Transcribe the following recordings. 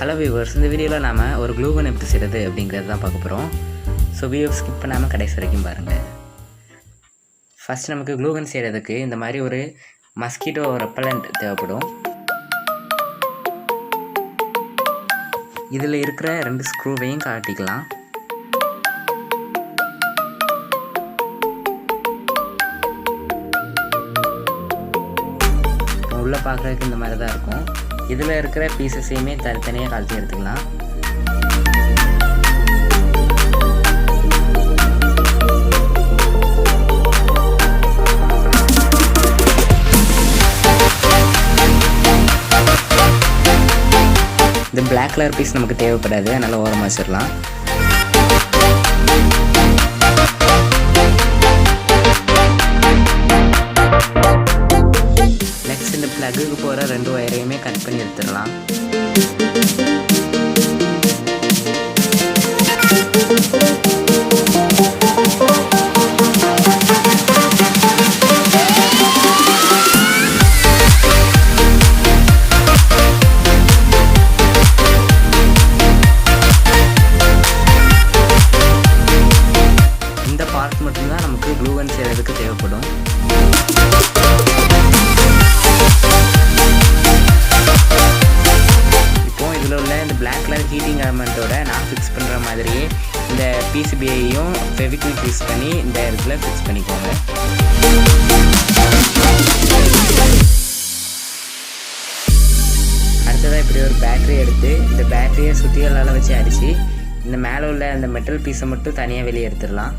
Hello viewers, இந்த வீடியோவில் நாம் ஒரு க்ளூகன் எப்படி செய்கிறது அப்படிங்கிறது தான் பார்க்க போகிறோம். ஸோ வீடியோ ஸ்கிப் பண்ணாமல் கடைசி வரைக்கும் பாருங்கள். ஃபஸ்ட் நமக்கு க்ளூகன் செய்கிறதுக்கு இந்த மாதிரி ஒரு மஸ்கிட்டோ ரெப்பலண்ட் தேவைப்படும். இதில் இருக்கிற 2 ஸ்க்ரூவையும் காட்டிக்கலாம். உள்ளே பார்க்குறதுக்கு இந்த மாதிரி தான் இருக்கும். இதில் இருக்கிற பீசஸையுமே தனித்தனியாக கழட்டி எடுத்துக்கலாம். இந்த பிளாக் கலர் பீஸ் நமக்கு தேவைப்படாது, அதனால் ஓரமாக வச்சிடலாம். நெக்ஸ்ட் இந்த ப்ளக்குக்கு போகிற 2 ஒயரையுமே கட் பண்ணி எடுத்துடலாம். இந்த பார்ட் மட்டும்தான் நமக்கு க்ளூகன் செய்கிறதுக்கு தேவைப்படும். பிளாக் கலர் ஹீட்டிங் எலமெண்ட்டோட நான் ஃபிக்ஸ் பண்ணுற மாதிரியே இந்த பிசிபியையும் ஃபெவிக்விக் யூஸ் பண்ணி இந்த இடத்துல ஃபிக்ஸ் பண்ணிக்கோங்க. அடுத்ததாக இப்படி ஒரு பேட்டரி எடுத்து இந்த பேட்டரியை சுத்திகளால் வச்சு அடித்து இந்த மேலே உள்ள அந்த மெட்டல் பீஸை மட்டும் தனியாக வெளியே எடுத்துடலாம்.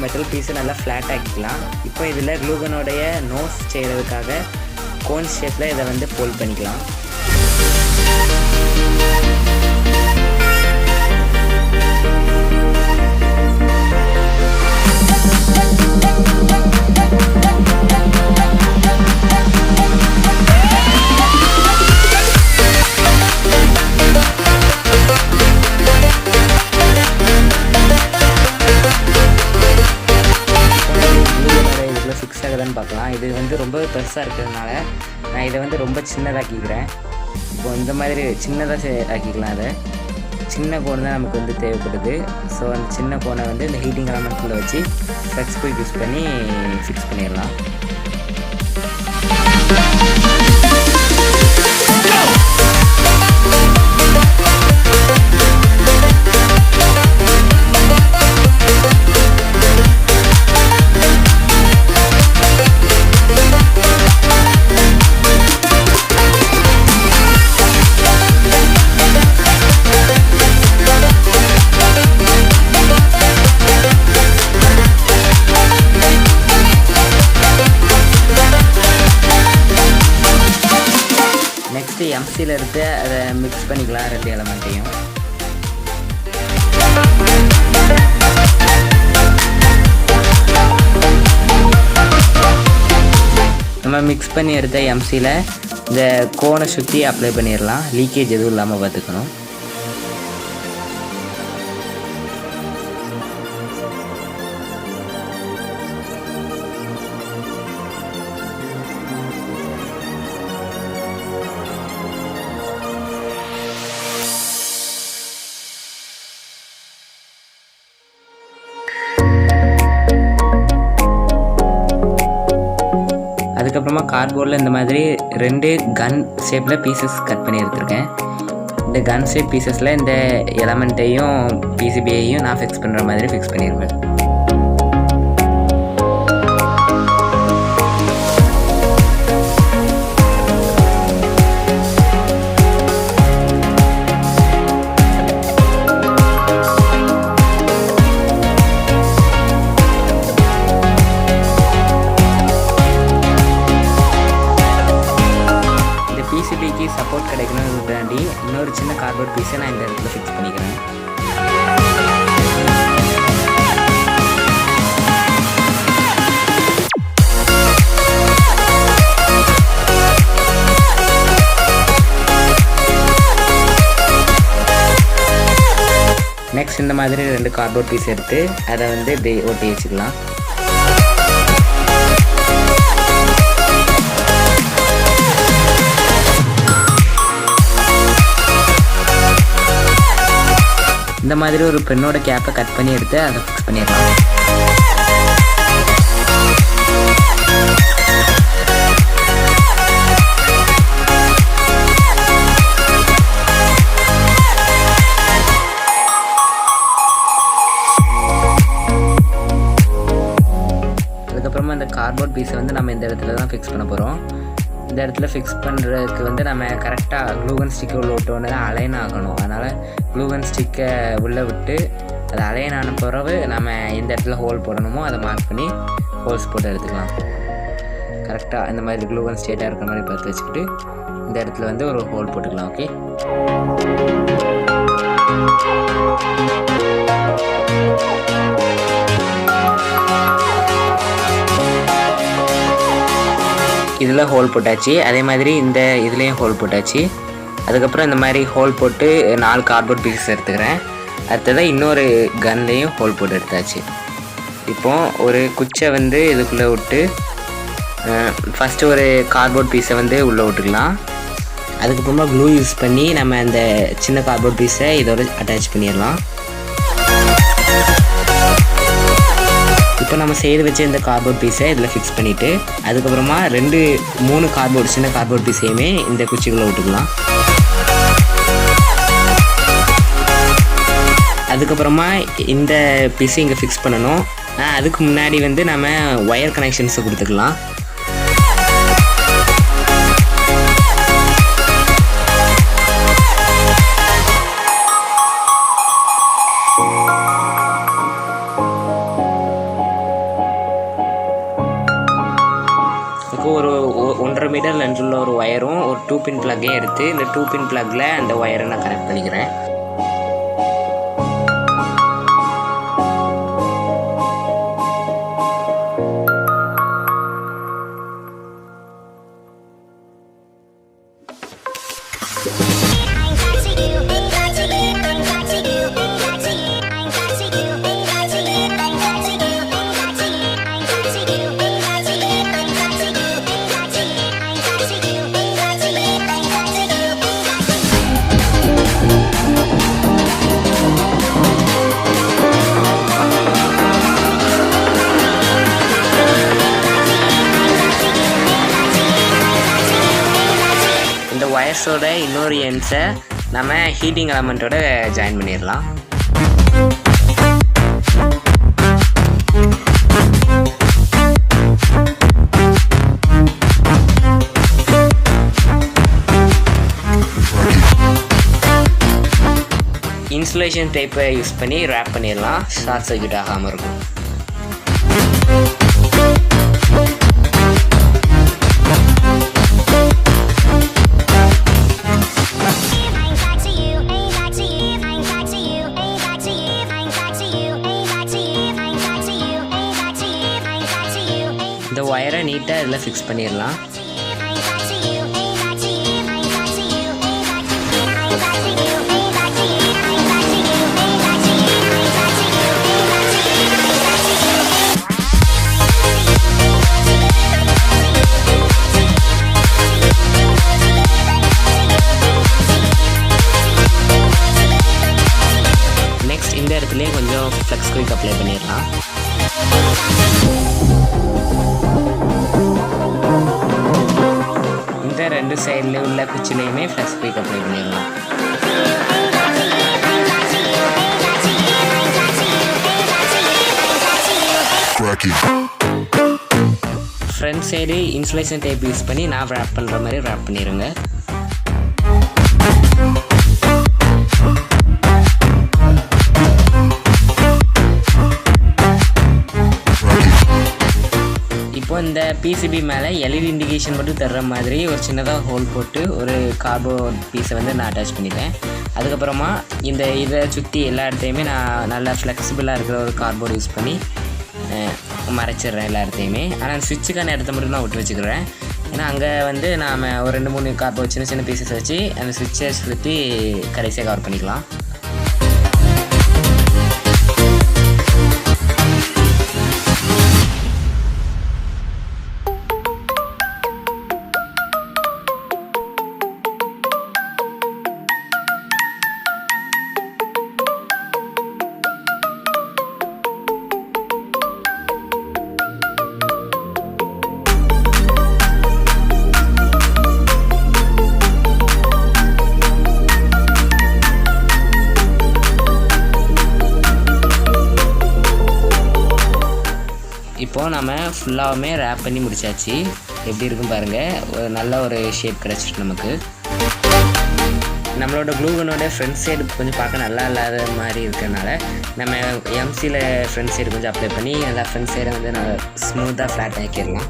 மெட்டல் பீஸை நல்லா ஃப்ளாட் ஆக்கிக்கலாம். இப்போ இதில் க்ளூகனோடைய நோஸ் செய்கிறதுக்காக கோன் ஷேப்பில் இதை வந்து ஃபோல்ட் பண்ணிக்கலாம். பார்க்கலாம். இது வந்து ரொம்ப பெருசாக இருக்கிறதுனால நான் இதை வந்து ரொம்ப சின்னதாக்கிக்கிறேன். இப்போ இந்த மாதிரி சின்னதாக ஆக்கிக்கலாம். அதை சின்ன கோன் தான் நமக்கு வந்து தேவைப்படுது. ஸோ அந்த சின்ன கோனை வந்து இந்த ஹீட்டிங் எலமெண்ட்டில் வச்சு ஃப்ளெக்ஸ் குயிக் யூஸ் பண்ணி ஃபிக்ஸ் பண்ணிடலாம். நெக்ஸ்ட்டு எம்சியில் எடுத்து அதை மிக்ஸ் பண்ணிக்கலாம் 2 எலமெண்ட்டையும். நம்ம மிக்ஸ் பண்ணி எடுத்த எம்சியில் இந்த கோனை சுற்றி அப்ளை பண்ணிடலாம். லீக்கேஜ் எதுவும் இல்லாமல் பார்த்துக்கணும். அதுக்கப்புறமா கார்ட்போர்டில் இந்த மாதிரி 2 கன் ஷேப்பில் பீசஸ் கட் பண்ணி எடுத்துருக்கேன். இந்த கன் ஷேப் பீசஸில் இந்த எலமெண்ட்டையும் பிசிபியையும் நான் ஃபிக்ஸ் பண்ணுற மாதிரி ஃபிக்ஸ் பண்ணியிருப்பேன். நெக்ஸ்ட் இந்த மாதிரி 2 கார்ட்போர்ட் பீஸ் எடுத்து அதை வந்து இப்படி ஒட்டி வச்சுக்கலாம். இந்த மாதிரி ஒரு பெண்ணோட கேப்பை கட் பண்ணி எடுத்து அதை ஃபிக்ஸ் பண்ணிடலாம். அதுக்கப்புறமா இந்த கார்ட்போர்ட் பீஸை வந்து நம்ம இந்த இடத்துல தான் ஃபிக்ஸ் பண்ண போகிறோம். இந்த இடத்துல ஃபிக்ஸ் பண்ணுறதுக்கு வந்து நம்ம கரெக்டாக க்ளூகன் ஸ்டிக்கை உள்ள விட்டோன்னே தான் அலைன் ஆகணும். அதனால் க்ளூகன் ஸ்டிக்கை உள்ளே விட்டு அது அலைன் ஆன பிறகு நம்ம எந்த இடத்துல ஹோல் போடணுமோ அதை மார்க் பண்ணி ஹோல்ஸ் போட்டு எடுத்துக்கலாம். கரெக்டாக இந்த மாதிரி க்ளூகன் ஸ்ட்ரெயிட்டாக இருக்கிற மாதிரி பார்த்து வச்சுக்கிட்டு இந்த இடத்துல வந்து ஒரு ஹோல் போட்டுக்கலாம். ஓகே, இதில் ஹோல் போட்டாச்சு. அதே மாதிரி இந்த இதுலேயும் ஹோல் போட்டாச்சு. அதுக்கப்புறம் இந்த மாதிரி ஹோல் போட்டு 4 கார்ட்போர்ட் பீசஸ் எடுத்துக்கிறேன். அடுத்ததாக இன்னொரு கன்லேயும் ஹோல் போட்டு எடுத்தாச்சு. இப்போது ஒரு குச்சை வந்து இதுக்குள்ளே விட்டு ஃபஸ்ட்டு ஒரு கார்ட்போர்ட் பீஸை வந்து உள்ளே விட்டுக்கலாம். அதுக்கப்புறமா க்ளூ யூஸ் பண்ணி நம்ம அந்த சின்ன கார்ட்போர்ட் பீஸை இதோட அட்டாச் பண்ணிடலாம். இப்போ நம்ம செய்து வச்ச இந்த கார்ட்போர்ட் பீஸை இதில் ஃபிக்ஸ் பண்ணிவிட்டு அதுக்கப்புறமா 3 கார்ட்போர்ட் சின்ன கார்ட்போர்ட் பீஸையுமே இந்த குச்சிக்குள்ளே விட்டுக்கலாம். அதுக்கப்புறமா இந்த பீஸை இங்கே ஃபிக்ஸ் பண்ணணும். அதுக்கு முன்னாடி வந்து நம்ம ஒயர் கனெக்ஷன்ஸை கொடுத்துக்கலாம். ஒரு 1.5 மீட்டர் லென்த் உள்ள ஒரு ஒயரும் ஒரு 2 பின் பிளக்கையும் எடுத்து இந்த 2 பின் பிளக்கில் அந்த ஒயரை நான் கனெக்ட் பண்ணிக்கிறேன். இந்த ஒயர்ஸோட இன்னொரு எண்ட்ஸை நம்ம ஹீட்டிங் எலமெண்ட்டோட ஜாயின் பண்ணிடலாம். இன்சுலேஷன் டேப்பை யூஸ் பண்ணி ரேப் பண்ணிடலாம். ஷார்ட் சர்க்யூட் ஆகாமல் இருக்கும். இந்த ஒயரை நீட்டாக இதில் ஃபிக்ஸ் பண்ணிடலாம். நெக்ஸ்ட் இந்த இடத்துலையே கொஞ்சம் ஃப்ளெக்ஸ் குயிக் அப்ளை பண்ணிடலாம். இந்த 2 சைடில் உள்ள குச்சிலையுமே ஃப்ளெக்ஸ் குயிக் அப்ளை பண்ணிடலாம். Front side insulation tape use பண்ணி நான் ரேப் பண்ணுற மாதிரி ரேப் பண்ணிடுங்க. இப்போ இந்த பிசிபி மேலே எல்இடி இண்டிகேஷன் மட்டும் தர்ற மாதிரி ஒரு சின்னதாக ஹோல் போட்டு ஒரு கார்ட்போர்ட் பீஸை வந்து நான் அட்டாச் பண்ணிட்டேன். அதுக்கப்புறமா இதை சுற்றி எல்லா இடத்தையுமே நான் நல்லா ஃப்ளெக்சிபிளாக இருக்கிற ஒரு கார்ட்போர்ட் யூஸ் பண்ணி மறைச்சிட்றேன் எல்லா இடத்தையுமே. ஆனால் சுவிட்சுக்கான இடத்த மட்டும் நான் விட்டு வச்சுக்கிறேன். ஏன்னா அங்கே வந்து நாம் ஒரு 2-3 கார்ட்போர்ட் சின்ன சின்ன பீசஸ் வச்சு அந்த சுவிட்சை சுற்றி கடைசியாக கவர் பண்ணிக்கலாம். நம்ம ஃபுல்லாகவுமே ரேப் பண்ணி முடிச்சாச்சு. எப்படி இருக்குன்னு பாருங்கள். ஒரு நல்ல ஒரு ஷேப் கிடச்சிட்டு நமக்கு. நம்மளோட க்ளூகனோட ஃப்ரண்ட் சைடு கொஞ்சம் பார்க்க நல்லா இல்லாத மாதிரி இருக்கிறதுனால நம்ம எம்சியில் ஃப்ரண்ட் சைடு கொஞ்சம் அப்ளை பண்ணி நல்லா ஃப்ரண்ட் சைடை வந்து நல்லா ஸ்மூத்தாக ஃப்ளாட் ஆக்கிடலாம்.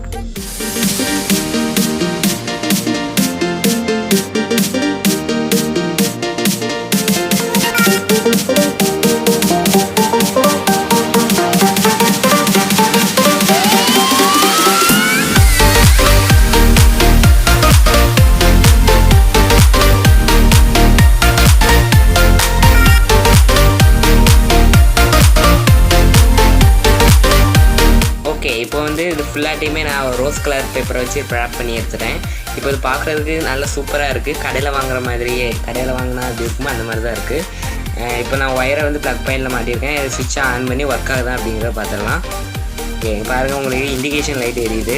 இப்போ வந்து இது ஃபுல்லாட்டையுமே நான் ரோஸ் கலர் பேப்பரை வச்சு ரேப் பண்ணி எடுத்துட்டேன். இப்போ இது பார்க்குறதுக்கு நல்லா சூப்பராக இருக்குது. கடையில் வாங்குற மாதிரியே, கடையில் வாங்கினா அப்படி இருக்குமோ அந்த மாதிரி தான் இருக்குது. இப்போ நான் ஒயரை வந்து ப்ளக் பாயிண்டில் மாட்டியிருக்கேன். இதை சுவிட்சை ஆன் பண்ணி ஒர்க் ஆகுதா அப்படிங்கிறத பார்த்துடலாம். ஓகே, பாருங்கள், உங்களுக்கு இண்டிகேஷன் லைட் எரியுது.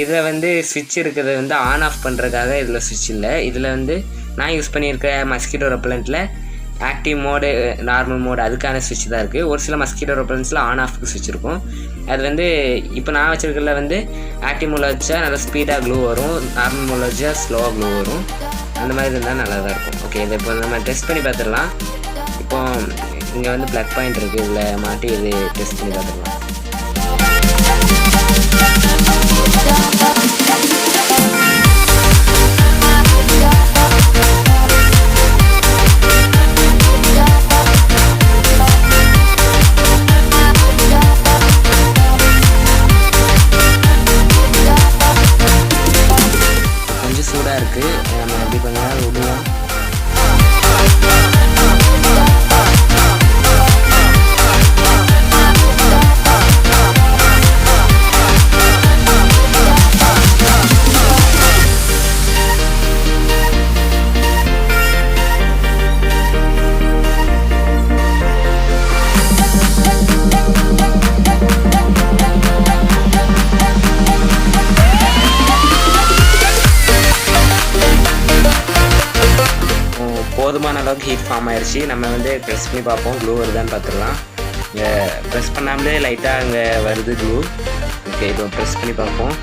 இதில் வந்து ஸ்விட்ச் இருக்கிறது வந்து ஆன் ஆஃப் பண்ணுறதுக்காக இதில் ஸ்விட்ச் இல்லை. இதில் வந்து நான் யூஸ் பண்ணியிருக்க மஸ்கிட்டோ ரெப்பலண்ட்டில் ஆக்டிவ் மோடு, நார்மல் மோடு அதுக்கான ஸ்விட்ச் தான் இருக்குது. ஒரு சில மஸ்கிட்டோ ரெப்பலண்ட்ஸில் ஆன் ஆஃப்க்கு ஸ்விட்ச் இருக்கும். அது வந்து இப்போ நான் வச்சுருக்கிறதுல வந்து ஆக்டிவ் மோடில் வச்சா நல்லா ஸ்பீடாக க்ளூ வரும், நார்மல் மோடில் வச்சா ஸ்லோவாக க்ளூ வரும். அந்த மாதிரி இருந்தால் நல்லா தான் இருக்கும். ஓகே, இதை இப்போ நம்ம டெஸ்ட் பண்ணி பார்த்துடலாம். இப்போ இங்கே வந்து ப்ளக் பாயிண்ட் இருக்குது, இதில் மாட்டி இது டெஸ்ட் பண்ணி பார்த்துடலாம். சூடாக இருக்குது, நம்ம எப்படி கொஞ்ச நேரம் விடுவோம். போதுமான அளவுக்கு ஹீட் ஃபார்ம் ஆயிடுச்சு. நம்ம வந்து ப்ரெஸ் பண்ணி பார்ப்போம், க்ளூ வருதான்னு பார்த்துடலாம். இங்கே ப்ரெஸ் பண்ணாமலே லைட்டாக அங்கே வருது க்ளூ. ஓகே, இப்போ ப்ரெஸ் பண்ணி பார்ப்போம்.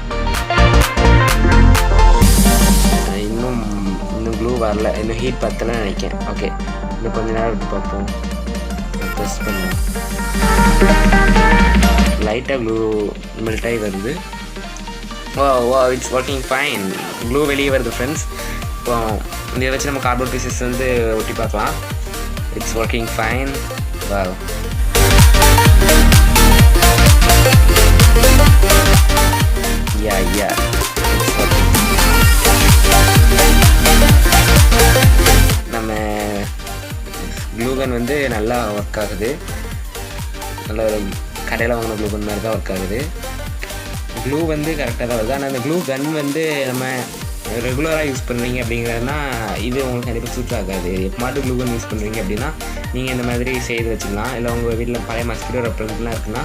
இன்னும் க்ளூ வரல, இன்னும் ஹீட் பத்தலைன்னு நினைக்கிறேன். ஓகே, இன்னும் கொஞ்ச நேரம் விட்டு பார்ப்போம். ப்ரெஸ் பண்ணுவோம், லைட்டாக க்ளூ மெல்ட் ஆகி வருது. ஓ, இட்ஸ் ஒர்க்கிங் ஃபைன். க்ளூ வெளியே வருது ஃப்ரெண்ட்ஸ். இப்போ இதை வச்சு நம்ம கார்ட்போர்ட் பீசஸ் வந்து ஒட்டி பார்க்கலாம். It's working fine. Wow, yeah it's working. நம்ம க்ளூகன் வந்து நல்லா ஒர்க் ஆகுது. நல்ல கடையில் வாங்கின க்ளூகன் மாதிரி தான் ஒர்க் ஆகுது. க்ளூ வந்து கரெக்டாக தான் வருது. ஆனால் அந்த க்ளூ கன் வந்து நம்ம ரெகுலராக யூஸ் பண்ணுறீங்க அப்படிங்கிறதுனா இது உங்களுக்கு கண்டிப்பாக சூட் ஆகாது. எப்போ க்ளூகன் யூஸ் பண்ணுறீங்க அப்படின்னா நீங்கள் இந்த மாதிரி செய்து வச்சுக்கலாம். இல்லை உங்கள் வீட்டில் பழைய மஸ்கிட்டோ ரெப்பலண்ட்லாம் இருக்குன்னா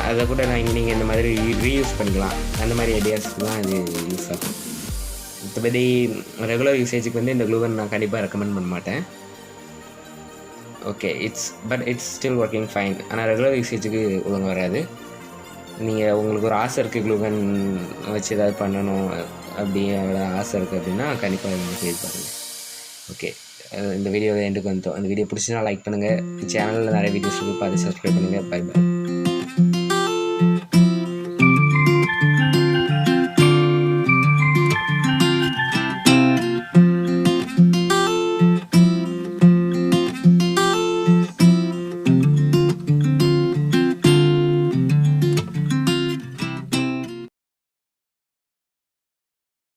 அதை கூட நீங்கள் இந்த மாதிரி ரீயூஸ் பண்ணிக்கலாம். அந்த மாதிரி ஐடியாஸ்க்கு தான் இது யூஸ் ஆகும். மற்றபடி ரெகுலர் யூசேஜுக்கு வந்து இந்த க்ளூகன் நான் கண்டிப்பாக ரெக்கமெண்ட் பண்ண மாட்டேன். Okay, it's still working fine. ஆனால் ரெகுலர் யூசேஜுக்கு ஒழுங்காக வராது. நீங்கள் உங்களுக்கு ஒரு ஆசை இருக்குது க்ளூகன் வச்சு ஏதாவது பண்ணணும் அப்படி அவ்வளோ ஆசை இருக்குது அப்படின்னா கண்டிப்பாக நீங்கள் ஃபீல் பண்ணுங்கள். ஓகே, இந்த வீடியோவை எண்டுக்கு வந்துட்டோம். அந்த வீடியோ பிடிச்சினா லைக் பண்ணுங்கள். சேனலில் நிறைய வீடியோஸ் இருக்குது, பார்த்து சப்ஸ்கிரைப் பண்ணுங்கள். பை.